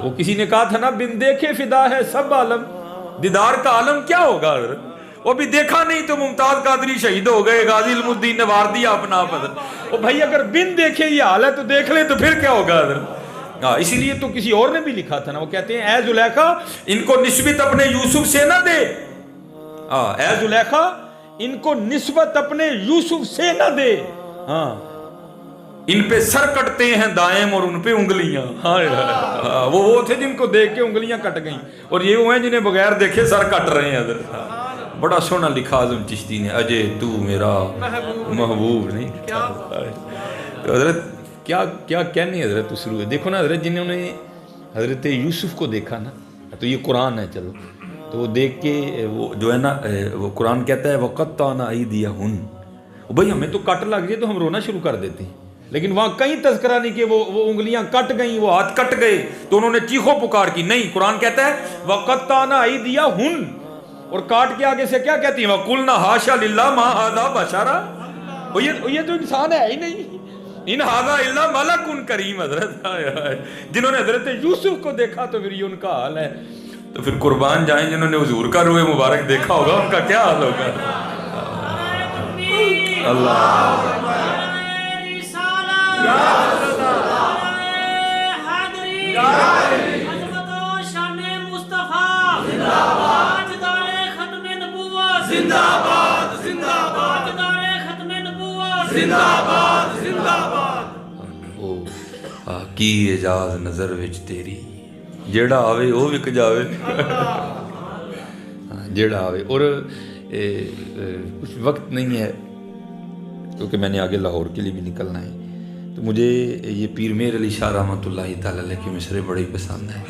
وہ کسی نے کہا تھا نا بن دیکھے فدا ہے سب عالم، دیدار کا عالم کیا ہوگا حضرت؟ وہ بھی دیکھا نہیں تو ممتاز قادری شہید ہو گئے، غازی علم الدین نے وار دیا اپنا آپ حضرت۔ وہ بھائی اگر بن دیکھے یہ حال ہے تو دیکھ لیں تو پھر کیا ہوگا حضرت؟ اسی لیے تو کسی اور نے بھی لکھا تھا نا، وہ کہتے ہیں اے زلیخا ان کو نسبت اپنے یوسف سے نہ دے، اے زلیخا ان کو نسبت اپنے یوسف سے نہ دے، ان پہ سر کٹتے ہیں دائم اور ان پہ انگلیاں۔ وہ تھے جن کو دیکھ کے انگلیاں کٹ گئیں، اور یہ وہ ہیں جنہیں بغیر دیکھے سر کٹ رہے ہیں حضرت۔ بڑا سونا لکھا اعظم چشتی نے، اجے تو میرا محبوب نہیں۔ تو حضرت کیا کہنے حضرت اس روح، دیکھو نا حضرت جنہوں نے حضرت یوسف کو دیکھا نا، تو یہ قرآن ہے چلو، تو وہ دیکھ کے وہ جو ہے نا وہ قرآن کہتا ہے وَقَطَّعْنَا أَيْدِيَهُنَّ، بھئی ہمیں تو کٹ لگ جائے تو ہم رونا شروع کر دیتے ہیں، لیکن وہاں کہیں تذکرہ نہیں کہ وہ انگلیاں کٹ گئیں، وہ ہاتھ کٹ گئے تو انہوں نے چیخو پکار کی، نہیں، قرآن کہتا ہے وَقَطَّعْنَا أَيْدِيَهُنَّ، اور کاٹ کے آگے سے کیا کہتی ہیں وَقُلْنَا حَاشَا لِلَّهِ مَا هَذَا بَشَرًا، یہ تو انسان ہے ہی نہیں، ان هَذَا إِلَّا مَلَكٌ کریم۔ حضرت جنہوں نے حضرت یوسف کو دیکھا تو پھر یہ ان کا حال ہے، تو پھر قربان جائیں جنہوں نے حضور کا روح مبارک دیکھا ہوگا ان کا کیا حال ہوگا۔ اللہ کی اجاز نظر وچ تیری، جیڑا آوے وہ وک جاوے، جیڑا آوے۔ اور کچھ وقت نہیں ہے کیونکہ میں نے آگے لاہور کے لیے بھی نکلنا ہے، تو مجھے یہ پیر میر علی شاہ رحمۃ اللہ تعالی علیہ کے مصرے بڑے ہی پسند ہیں،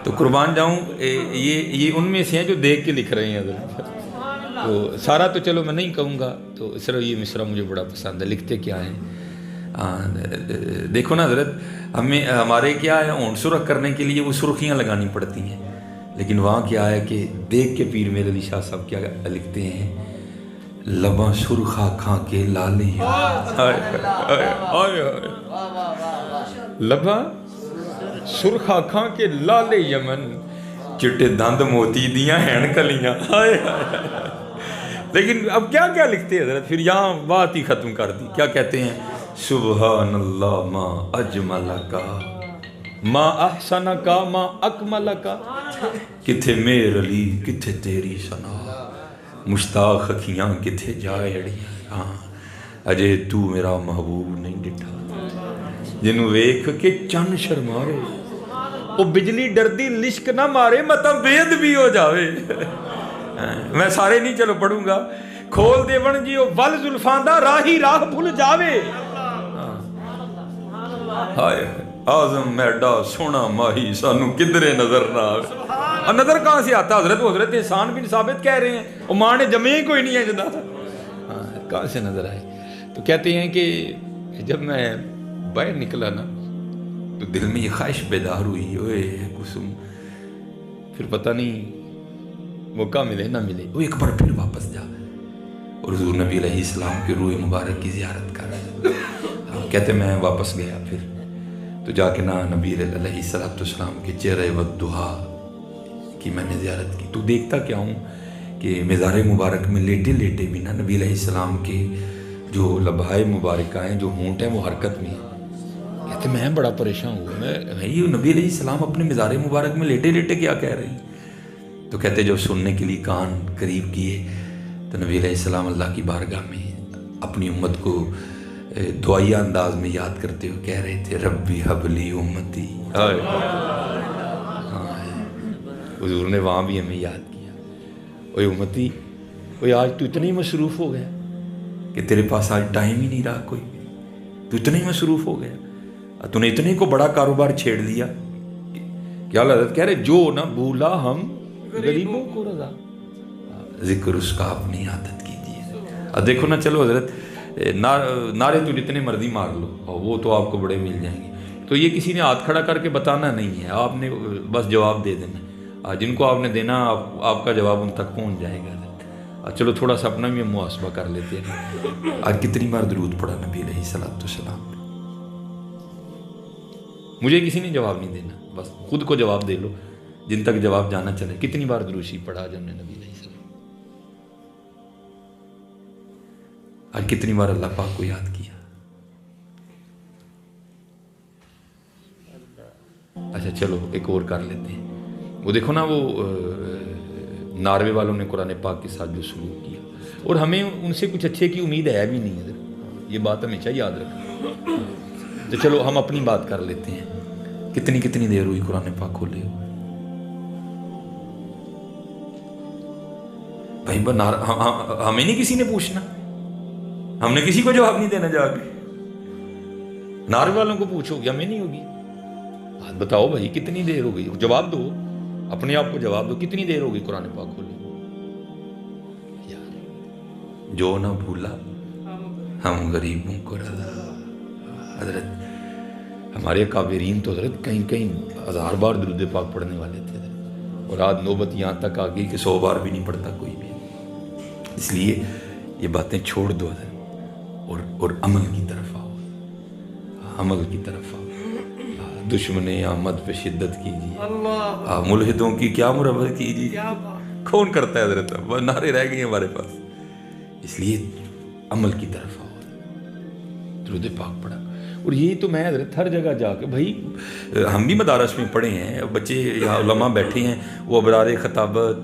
تو قربان جاؤں یہ ان میں سے ہیں جو دیکھ کے لکھ رہے ہیں حضرت، تو سارا تو چلو میں نہیں کہوں گا، تو صرف یہ مصرع مجھے بڑا پسند ہے، لکھتے کیا ہیں۔ دیکھو نا حضرت ہمارے کیا ہے ہونٹ سرخ کرنے کے لیے وہ سرخیاں لگانی پڑتی ہیں، لیکن وہاں کیا ہے کہ دیکھ کے پیر میر علی شاہ صاحب کیا لکھتے ہیں، لباں سرخ آنکھاں کے لالے، لباں سرخ آنکھاں کے لالے یمن، چٹے دند موتی دیاں ہیں کلیاں۔ لیکن اب کیا کیا لکھتے ہیں حضرت، پھر یہاں بات ہی ختم کر دی، کیا کہتے ہیں، سبحان اللہ ما اجمل کا ما احسن کا ما اکمل کا، کتھے میر علی کتھے تیری سنا، مشتاق اکھیاں کتھے جائڑیاں، اجے تو میرا محبوب نہیں ڈٹھا، جنوں ویکھ کے چن شرمارے، وہ بجلی ڈردی لشک نہ مارے، مطلب بید بھی ہو جاوے۔ میں سارے نہیں چلو پڑھوں گا، کھول دے ون جی وہ ول زلفاندہ راہی راہ بھول جاوے، ہائے آزم میڈا سونا ماہی سانو کدرے نظر نہ آوے۔ نظر کہاں سے آتا حضرت، وہ حضرت احسان بن ثابت کہہ رہے ہیں، وہ ماں نے جمے ہی کوئی نہیں ہے جدا، کہاں سے نظر آئے۔ تو کہتے ہیں کہ جب میں باہر نکلا نا تو دل میں یہ خواہش بیدار ہوئی، اوے قسم پھر پتہ نہیں موقع ملے نہ ملے، وہ ایک بار پھر واپس جا، اور حضور نبی علیہ السلام کی روح مبارک کی زیارت کر رہے۔ کہتے میں واپس گیا پھر تو جا کے نا نبی علیہ السلام کے چہرے والدہا کی میں نے زیارت کی، تو دیکھتا کیا ہوں کہ مزار مبارک میں لیٹے لیٹے بھی نا نبی علیہ السلام کے جو لبہائے مبارکہ ہیں، جو ہونٹ ہیں، وہ حرکت میں ہیں۔ کہتے میں بڑا پریشان ہوا، میں نبی علیہ السلام اپنے مزار مبارک میں لیٹے لیٹے کیا کہہ رہے ہیں؟ تو کہتے جب سننے کے لیے کان قریب کیے تو نبی علیہ السلام اللہ کی بارگاہ میں اپنی امت کو دعائیہ انداز میں یاد کرتے ہوئے کہہ رہے تھے، ربی حبلی امتی۔ حضور نے وہاں بھی ہمیں یاد کیا، اوے امتی، اوے آج تو اتنا ہی مصروف ہو گیا کہ تیرے پاس آج ٹائم ہی نہیں رہا کوئی، تو اتنا ہی مصروف ہو گیا، تو نے اتنے کو بڑا کاروبار چھیڑ دیا۔ کیا حضرت کہہ رہے، جو نہ بھولا ہم غریبوں کو رضا، ذکر اس کا اپنی عادت کیجیے۔ اب دیکھو نا، چلو حضرت نعرے تو جتنے مرضی مار لو اور وہ تو آپ کو بڑے مل جائیں گے، تو یہ کسی نے ہاتھ کھڑا کر کے بتانا نہیں ہے، آپ نے بس جواب دے دینا، جن کو آپ نے دینا آپ کا جواب ان تک پہنچ جائے گا۔ چلو تھوڑا سا اپنا بھی ہم محاسبہ کر لیتے ہیں، آج کتنی بار درود پڑھا نبی علیہ السلام؟ مجھے کسی نے جواب نہیں دینا، بس خود کو جواب دے لو، جن تک جواب جانا چلے. کتنی بار درود شریف پڑھا آج ہم نے نبی علیہ السلام؟ آج کتنی بار اللہ پاک کو یاد کیا؟ اچھا چلو ایک اور کر لیتے ہیں. وہ دیکھو نا، وہ ناروے والوں نے قرآن پاک کے ساتھ جو سلوک کیا، اور ہمیں ان سے کچھ اچھے کی امید ہے بھی نہیں ہے. یہ بات ہمیشہ یاد رکھیں. تو چلو ہم اپنی بات کر لیتے ہیں. کتنی دیر ہوئی قرآن پاک کھولے ہوئے؟ بھائی ہمیں نہیں کسی نے پوچھنا، ہم نے کسی کو جواب نہیں دینا. جا کے ناروے والوں کو پوچھو گے، ہمیں نہیں ہوگی. بتاؤ بھائی کتنی دیر ہو گئی؟ جواب دو، اپنے آپ کو جواب دو. کتنی دیر ہو گئی قرآن پاک کھولے؟ یار جو نہ بھولا ہم غریبوں کو رضا. حضرت ہمارے کابرین تو حضرت کہیں 1000 بار درود پاک پڑھنے والے تھے، اور آج نوبت یہاں تک آ گئی کہ 100 بار بھی نہیں پڑھتا کوئی بھی. اس لیے یہ باتیں چھوڑ دو حضرت، اور عمل کی طرف آؤ. عمل کی طرف آؤ. دشمن آمد پہ شدت کیجیے، ملحدوں کی کیا مربت کیجیے. کون کرتا ہے حضرت؟ وہ نعرے رہ گئے ہمارے پاس. اس لیے عمل کی طرف آؤ، درود پاک پڑھا. اور یہی تو میں حضرت ہر جگہ جا کے، بھائی ہم بھی مدارس میں پڑھے ہیں، بچے یہاں علماء بیٹھے ہیں، وہ ابرار خطابت،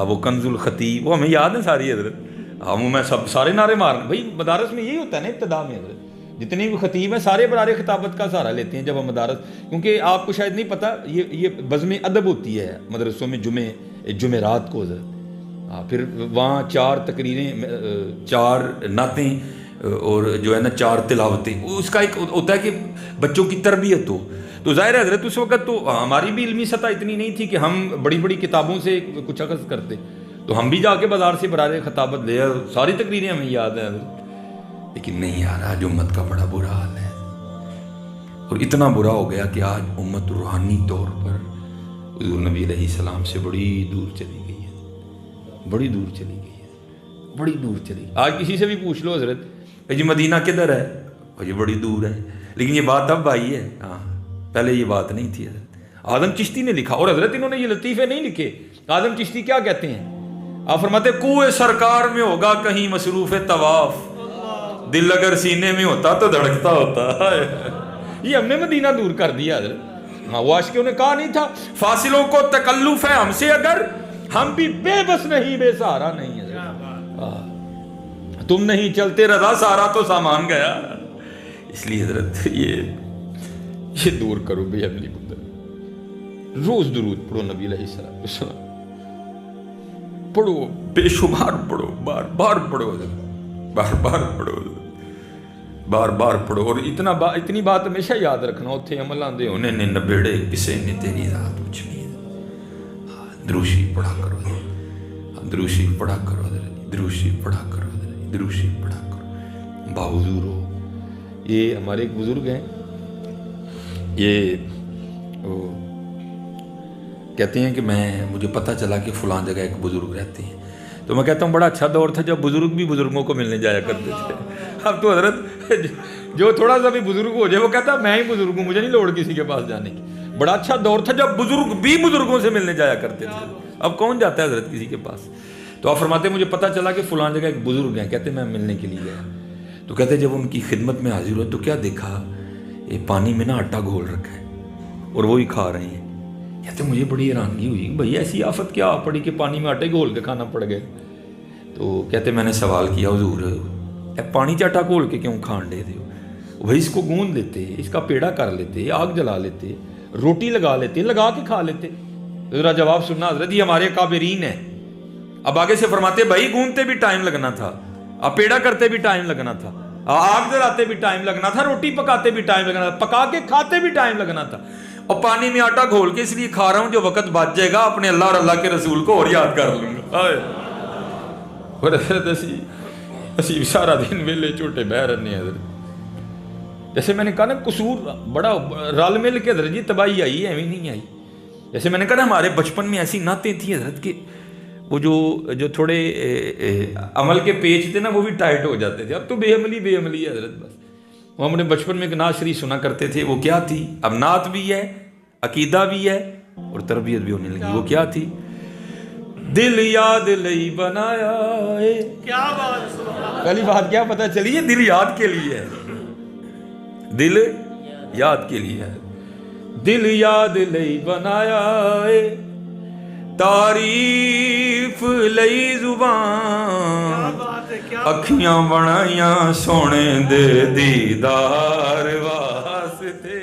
وہ کنز الخطیب، وہ ہمیں یاد ہیں ساری حضرت. میں سارے نعرے مارنے. بھائی مدارس میں یہی ہوتا ہے نا ابتدا میں حضرت، جتنے بھی خطیب ہیں سارے ابرار خطابت کا سہارا لیتے ہیں جب ہم مدارس. کیونکہ آپ کو شاید نہیں پتا، یہ بزم ادب ہوتی ہے مدرسوں میں جمعرات کو حضرت. پھر وہاں 4 تقریریں، 4 نعتیں، اور جو ہے نا 4 تلاوتیں. اس کا ایک ہوتا ہے کہ بچوں کی تربیت ہو. تو ظاہر ہے حضرت اس وقت تو ہماری بھی علمی سطح اتنی نہیں تھی کہ ہم بڑی بڑی کتابوں سے کچھ اخذ کرتے. تو ہم بھی جا کے بازار سے برار خطابت لے، ساری تقریریں ہمیں یاد ہیں حضرت. لیکن نہیں یار، آج امت کا بڑا برا حال ہے، اور اتنا برا ہو گیا کہ آج امت روحانی طور پر حضور نبی علیہ السلام سے بڑی دور چلی گئی ہے. بڑی دور چلی گئی ہے، بڑی دور چلی گئی. آج کسی سے بھی پوچھ لو حضرت جی مدینہ کدھر ہے، اور یہ بڑی دور ہے. لیکن یہ بات اب آئی ہے، ہاں پہلے یہ بات نہیں تھی. حضرت اعظم چشتی نے لکھا، اور حضرت انہوں نے یہ لطیفے نہیں لکھے. اعظم چشتی کیا کہتے ہیں؟ آپ فرماتے کوئے سرکار میں ہوگا کہیں مصروف طواف، دل اگر سینے میں ہوتا تو دھڑکتا ہوتا. یہ ہم نے مدینہ دور کر دیا حضرت. وہ عاشقوں نے کہا نہیں تھا فاصلوں کو تکلف ہے ہم سے اگر، ہم بھی بے بس نہیں بے سہارا نہیں حضرت. تم نہیں چلتے رضا سارا تو سامان گیا. اس لیے حضرت یہ دور کرو بے عملی کو. روز درود پڑھو نبی علیہ السلام، پڑھو بے شمار پڑھو، بار بار پڑھو حضرت، بار بار پڑھو حضرت، بار بار پڑھو. اور اتنی بات ہمیشہ یاد رکھنا، اتھے عمل آندے ہونے نے نبیڑے کسے نے تیری ذات اچھلی. دروشی پڑھا کرو، دروشی پڑھا کرو، دروشی پڑھا کرو، دروشی پڑھا کرو. باحضور ہو. یہ ہمارے ایک بزرگ ہیں، یہ کہتے ہیں کہ مجھے پتہ چلا کہ فلاں جگہ ایک بزرگ رہتے ہیں. تو میں کہتا ہوں بڑا اچھا دور تھا جب بزرگ بھی بزرگوں کو ملنے جایا کرتے تھے. اب تو حضرت جو تھوڑا سا بھی بزرگ ہو جائے وہ کہتا میں ہی بزرگ ہوں، مجھے نہیں لوڑ کسی کے پاس جانے کی. بڑا اچھا دور تھا جب بزرگ بھی بزرگوں سے ملنے جایا کرتے تھے. اب کون جاتا ہے حضرت کسی کے پاس؟ تو آپ فرماتے مجھے پتہ چلا کہ فلاں جگہ ایک بزرگ ہیں، کہتے میں ملنے کے لیے گیا. تو کہتے جب ان کی خدمت میں حاضر ہو تو کیا دیکھا، یہ پانی میں نا آٹا گھول رکھا ہے اور وہی کھا رہے ہیں. کہتے مجھے بڑی حیرانگی ہوئی، بھئی ایسی آفت کیا پڑی کہ پانی میں آٹے گھول کے کھانا پڑ گئے. تو کہتے میں نے سوال کیا حضور پانی چ آٹا گھول کے کیوں کھان دے ہو؟ بھائی اس کو گوندھ لیتے، اس کا پیڑا کر لیتے، آگ جلا لیتے، روٹی لگا لیتے، لگا کے کھا لیتے. ذرا جواب سننا حضرت، یہ ہمارے کابرین ہیں. اب آگے سے فرماتے بھائی گوندھتے بھی ٹائم لگنا تھا، اب پیڑا کرتے بھی ٹائم لگنا تھا، آگ جلاتے بھی ٹائم لگنا تھا، روٹی پکاتے بھی ٹائم لگنا تھا، پکا کے کھاتے بھی ٹائم لگنا تھا. اور پانی میں آٹا گھول کے اس لیے کھا رہا ہوں جو وقت بچ جائے گا اپنے اللہ اور اللہ کے رسول کو اور یاد کر لوں گا. اور حضرت اسی سارا دن ویلے چھوٹے بہ رہنے حضرت. جیسے میں نے کہا نا قصور بڑا رل مل کے حضرت جی تباہی آئی ہے، نہیں آئی. جیسے میں نے کہا نا ہمارے بچپن میں ایسی نعتیں تھیں حضرت کہ وہ جو تھوڑے عمل کے پیچ تھے نا وہ بھی ٹائٹ ہو جاتے تھے. اب تو بے عملی ہے حضرت. بس وہ ہم نے بچپن میں ایک نعت شریف سنا کرتے تھے، وہ کیا تھی؟ اب نعت بھی ہے، عقیدہ بھی ہے اور تربیت بھی ہونے لگی۔ وہ کیا تھی؟ دل یاد لئی بنایا ہے۔ کیا بات، سبحان پہلی بات کیا پتہ چلی ہے؟ دل یاد کے لیے ہے، دل یاد کے لیے ہے۔ دل یاد لئی بنایا ہے، تعریف لئی زبان، بات ہے، کیا اکھیاں بنائیاں سونے دے دیدار واسطے۔